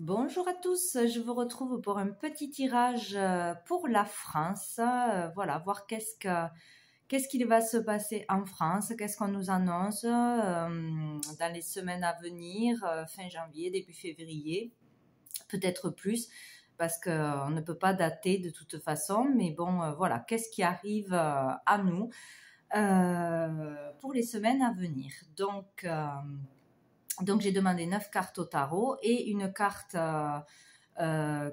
Bonjour à tous, je vous retrouve pour un petit tirage pour la France. Voilà, voir qu'est-ce qu'il va se passer en France, qu'est-ce qu'on nous annonce dans les semaines à venir, fin janvier, début février, peut-être plus, parce qu'on ne peut pas dater de toute façon. Mais bon, voilà, qu'est-ce qui arrive à nous pour les semaines à venir. Donc j'ai demandé 9 cartes au tarot et une carte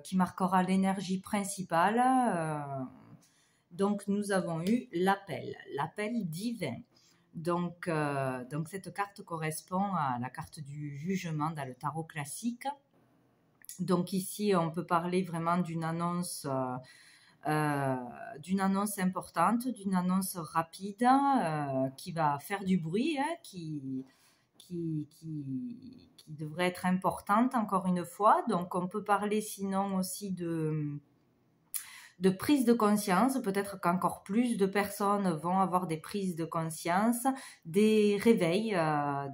qui marquera l'énergie principale. Donc nous avons eu l'appel divin. Donc cette carte correspond à la carte du jugement dans le tarot classique. Donc ici on peut parler vraiment d'une annonce importante, d'une annonce rapide qui va faire du bruit, qui devrait être importante encore une fois. Donc on peut parler sinon aussi de prise de conscience. Peut-être qu'encore plus de personnes vont avoir des prises de conscience, des réveils,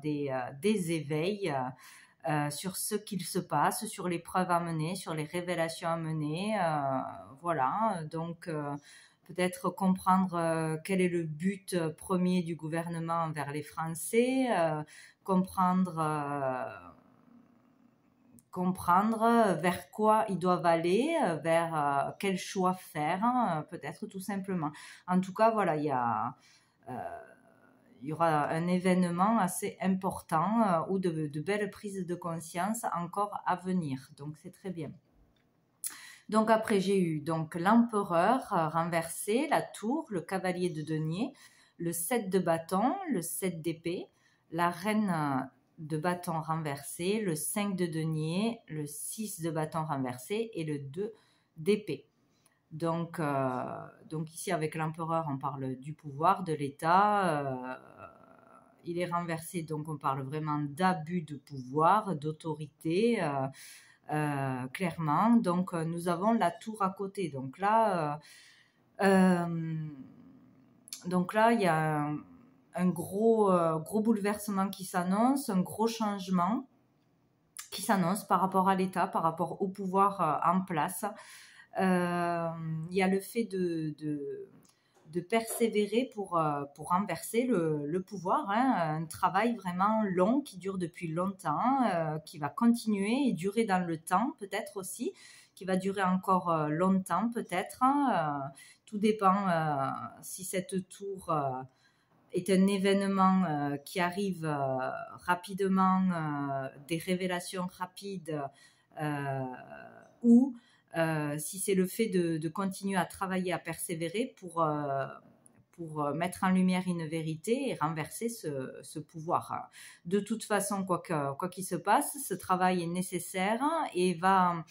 des éveils sur ce qu'il se passe, sur les preuves à mener, sur les révélations à mener. Voilà, donc peut-être comprendre quel est le but premier du gouvernement envers les Français, comprendre vers quoi ils doivent aller, vers quel choix faire, peut-être tout simplement. En tout cas, voilà, il y aura un événement assez important ou de belles prises de conscience encore à venir. Donc, c'est très bien. Donc après, j'ai eu donc l'empereur renversé, la tour, le cavalier de denier, le 7 de bâton, le 7 d'épée, la reine de bâton renversé, le 5 de denier, le 6 de bâton renversé et le 2 d'épée. Donc ici, avec l'empereur, on parle du pouvoir, de l'État. Il est renversé, donc on parle vraiment d'abus de pouvoir, d'autorité. Clairement. Donc nous avons la tour à côté. Donc là, il y a un gros bouleversement qui s'annonce, un gros changement qui s'annonce par rapport à l'État, par rapport au pouvoir en place. Il y a le fait de persévérer pour renverser le pouvoir, hein, un travail vraiment long qui dure depuis longtemps, qui va continuer et durer dans le temps peut-être aussi, qui va durer encore longtemps peut-être. Tout dépend si cette tour est un événement qui arrive rapidement, des révélations rapides ou si c'est le fait de continuer à travailler, à persévérer pour mettre en lumière une vérité et renverser ce pouvoir. De toute façon, quoi qu'il se passe, ce travail est nécessaire et va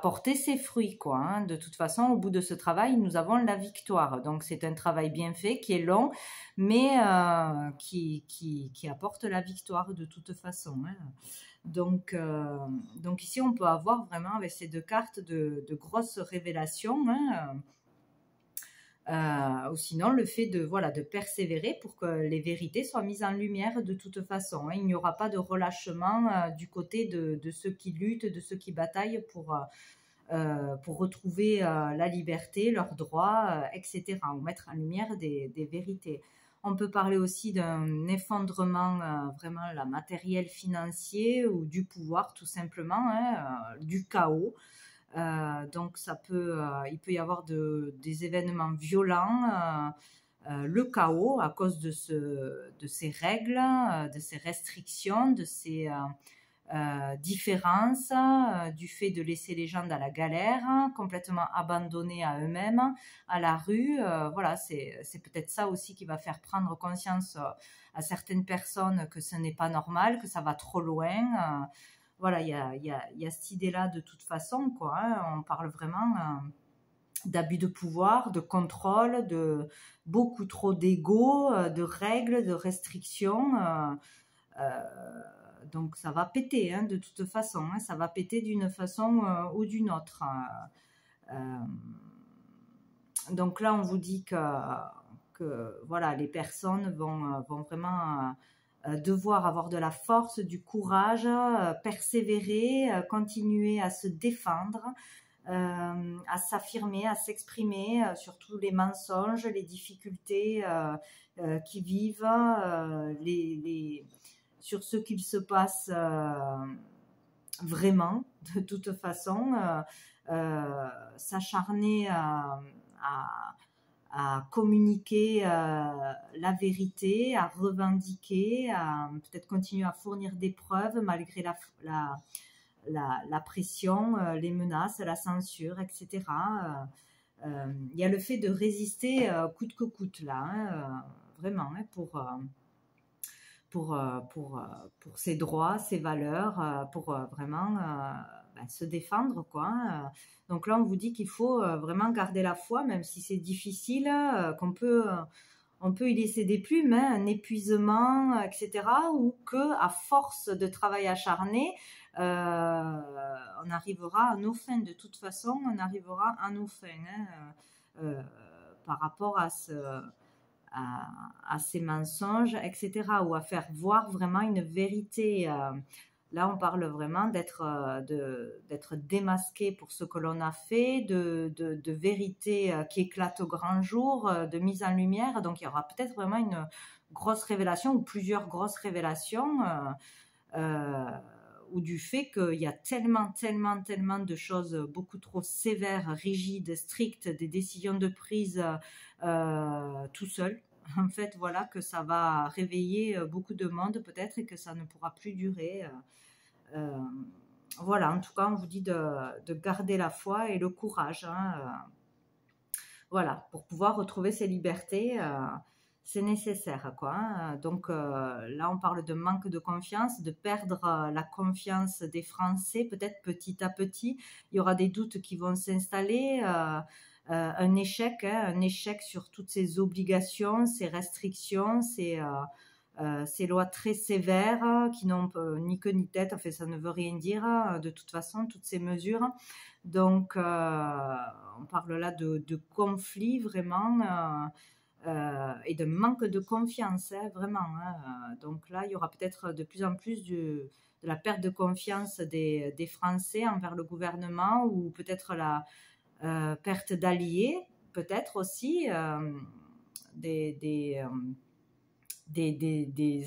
porter ses fruits, quoi. Hein. De toute façon, au bout de ce travail, nous avons la victoire. Donc, c'est un travail bien fait, qui est long, mais qui apporte la victoire de toute façon. Hein. Donc ici, on peut avoir vraiment avec ces deux cartes de grosses révélations. Hein. Ou sinon le fait de persévérer pour que les vérités soient mises en lumière de toute façon. Hein. Il n'y aura pas de relâchement du côté de ceux qui luttent, de ceux qui bataillent pour retrouver la liberté, leurs droits, etc. Ou mettre en lumière des vérités. On peut parler aussi d'un effondrement vraiment la matériel financier ou du pouvoir tout simplement, hein, du chaos. Donc il peut y avoir des événements violents, le chaos à cause de ces règles, de ces restrictions, de ces différences, du fait de laisser les gens dans la galère, complètement abandonnés à eux-mêmes, à la rue. Voilà, c'est peut-être ça aussi qui va faire prendre conscience à certaines personnes que ce n'est pas normal, que ça va trop loin. Voilà, il y a cette idée-là de toute façon, quoi. Hein. On parle vraiment d'abus de pouvoir, de contrôle, de beaucoup trop d'ego, de règles, de restrictions. Donc ça va péter, hein, de toute façon. Hein. Ça va péter d'une façon ou d'une autre. Donc là, on vous dit que voilà, les personnes vont vraiment devoir avoir de la force, du courage, persévérer, continuer à se défendre, à s'affirmer, à s'exprimer sur tous les mensonges, les difficultés qui vivent, sur ce qu'il se passe vraiment, de toute façon, s'acharner à communiquer la vérité, à revendiquer, à peut-être continuer à fournir des preuves malgré la pression, les menaces, la censure, etc. Il y a le fait de résister coûte que coûte là, hein, vraiment, hein, pour ses droits, ses valeurs, pour vraiment se défendre, quoi. Donc là, on vous dit qu'il faut vraiment garder la foi, même si c'est difficile, qu'on peut on peut y laisser des plumes, hein, un épuisement, etc. Ou que à force de travail acharné, on arrivera à nos fins. De toute façon, on arrivera à nos fins, hein, par rapport à ces mensonges, etc. Ou à faire voir vraiment une vérité. Là, on parle vraiment d'être démasqué pour ce que l'on a fait, de vérité qui éclate au grand jour, de mise en lumière. Donc, il y aura peut-être vraiment une grosse révélation ou plusieurs grosses révélations ou du fait qu'il y a tellement de choses beaucoup trop sévères, rigides, strictes, des décisions de prise tout seul. En fait, voilà, que ça va réveiller beaucoup de monde peut-être et que ça ne pourra plus durer. Voilà, en tout cas, on vous dit de garder la foi et le courage. Hein, voilà, pour pouvoir retrouver ses libertés, c'est nécessaire, quoi. Hein. Donc là, on parle de manque de confiance, de perdre la confiance des Français, peut-être petit à petit. Il y aura des doutes qui vont s'installer. Un échec sur toutes ces obligations, ces restrictions, ces lois très sévères qui n'ont ni queue ni tête, enfin ça ne veut rien dire de toute façon, toutes ces mesures. Donc on parle là de conflit vraiment et de manque de confiance, hein, vraiment. Hein. Donc là, il y aura peut-être de plus en plus de la perte de confiance des Français envers le gouvernement ou peut-être la perte d'alliés, peut-être aussi des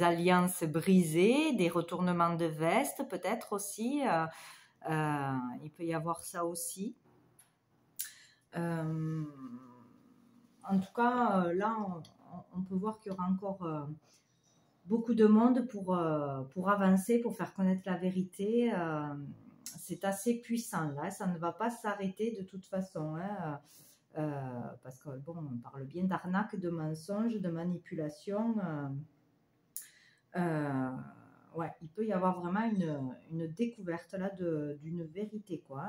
alliances brisées, des retournements de veste, peut-être aussi. Il peut y avoir ça aussi. En tout cas, là, on peut voir qu'il y aura encore beaucoup de monde pour avancer, pour faire connaître la vérité. C'est assez puissant, là. Ça ne va pas s'arrêter de toute façon. Hein. Parce que bon, on parle bien d'arnaque, de mensonges, de manipulation. Ouais, il peut y avoir vraiment une découverte là d'une vérité, quoi.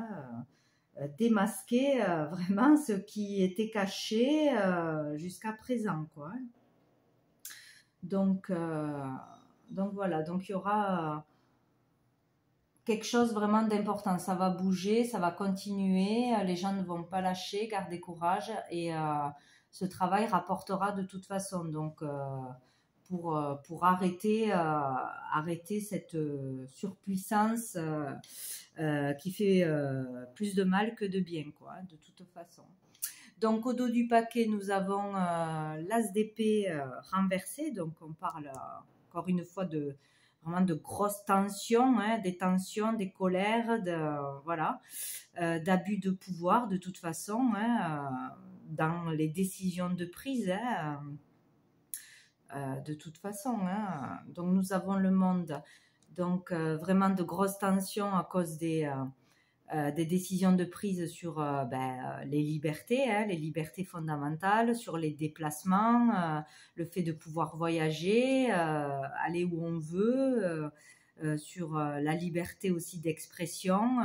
Démasquer vraiment ce qui était caché jusqu'à présent, quoi. Donc voilà, donc il y aura quelque chose vraiment d'important. Ça va bouger, ça va continuer, les gens ne vont pas lâcher, garder courage et ce travail rapportera de toute façon. Donc pour arrêter cette surpuissance qui fait plus de mal que de bien, quoi, de toute façon. Donc au dos du paquet, nous avons l'as d'épée renversé. Donc on parle encore une fois vraiment de grosses tensions, hein, des tensions, des colères, voilà, d'abus de pouvoir de toute façon, hein, dans les décisions de prise, hein, de toute façon. Hein. Donc nous avons le monde, donc vraiment de grosses tensions à cause des décisions de prise sur les libertés, hein, les libertés fondamentales, sur les déplacements, le fait de pouvoir voyager, aller où on veut, sur la liberté aussi d'expression,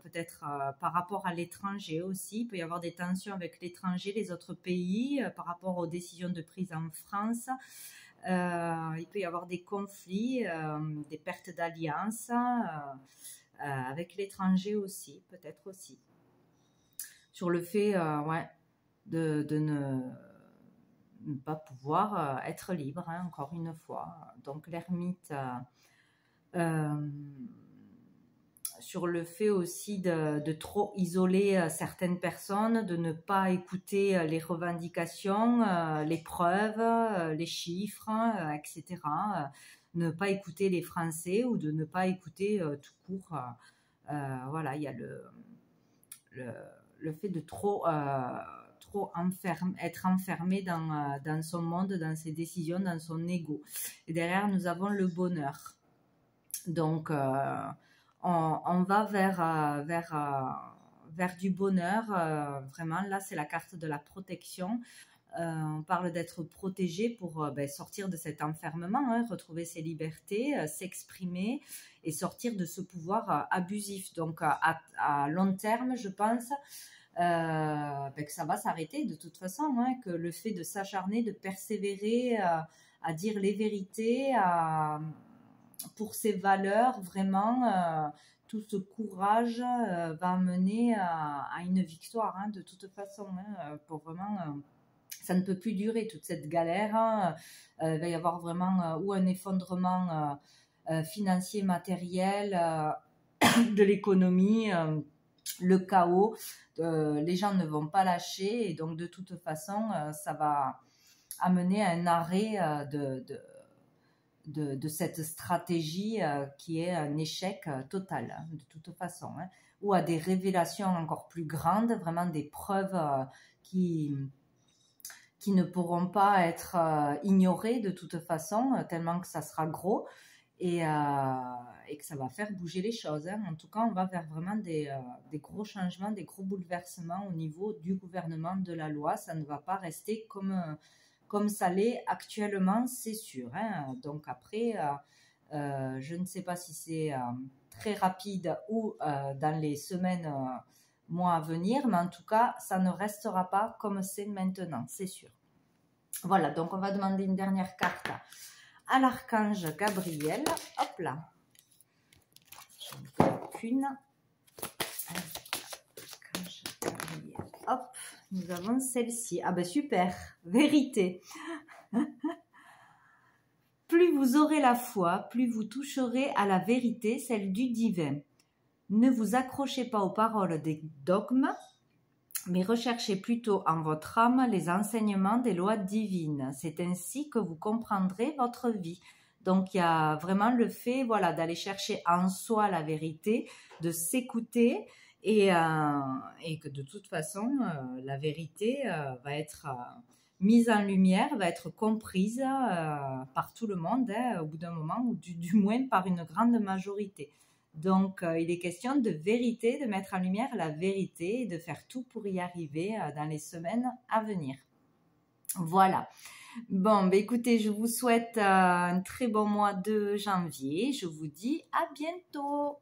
peut-être par rapport à l'étranger aussi. Il peut y avoir des tensions avec l'étranger, les autres pays, par rapport aux décisions de prise en France. Il peut y avoir des conflits, des pertes d'alliances. Avec l'étranger aussi, peut-être aussi. Sur le fait de ne pas pouvoir être libre, hein, encore une fois. Donc l'ermite, sur le fait aussi de trop isoler certaines personnes, de ne pas écouter les revendications, les preuves, les chiffres, etc. Ne pas écouter les Français ou de ne pas écouter tout court. Voilà, il y a le fait de trop être enfermé dans son monde, dans ses décisions, dans son ego. Et derrière, nous avons le bonheur. Donc, on va vers du bonheur. Vraiment, là, c'est la carte de la protection. On parle d'être protégé pour sortir de cet enfermement, hein, retrouver ses libertés, s'exprimer et sortir de ce pouvoir abusif. Donc, à long terme, je pense que ça va s'arrêter de toute façon, hein, que le fait de s'acharner, de persévérer à dire les vérités, pour ses valeurs, vraiment, tout ce courage va mener à une victoire, hein, de toute façon, hein, pour vraiment... ça ne peut plus durer, toute cette galère, hein. Il va y avoir vraiment ou un effondrement financier, matériel, de l'économie, le chaos. Les gens ne vont pas lâcher et donc de toute façon, ça va amener à un arrêt de cette stratégie qui est un échec total, hein, de toute façon, hein, ou à des révélations encore plus grandes, vraiment des preuves qui ne pourront pas être ignorées de toute façon, tellement que ça sera gros et que ça va faire bouger les choses, hein. En tout cas, on va vers vraiment des gros changements, des gros bouleversements au niveau du gouvernement, de la loi. Ça ne va pas rester comme ça l'est actuellement, c'est sûr, hein. Donc après, je ne sais pas si c'est très rapide ou dans les semaines, mois à venir, mais en tout cas, ça ne restera pas comme c'est maintenant, c'est sûr. Voilà, donc on va demander une dernière carte à l'archange Gabriel. Hop là, j'en ai qu'une. Archange Gabriel. Hop, nous avons celle-ci. Ah ben super, vérité. Plus vous aurez la foi, plus vous toucherez à la vérité, celle du divin. Ne vous accrochez pas aux paroles des dogmes, mais recherchez plutôt en votre âme les enseignements des lois divines. C'est ainsi que vous comprendrez votre vie. Donc, il y a vraiment le fait, voilà, d'aller chercher en soi la vérité, de s'écouter et que de toute façon, la vérité va être mise en lumière, va être comprise par tout le monde, hein, au bout d'un moment, ou du moins par une grande majorité. Donc, il est question de vérité, de mettre en lumière la vérité et de faire tout pour y arriver dans les semaines à venir. Voilà. Bon, ben écoutez, je vous souhaite un très bon mois de janvier. Je vous dis à bientôt.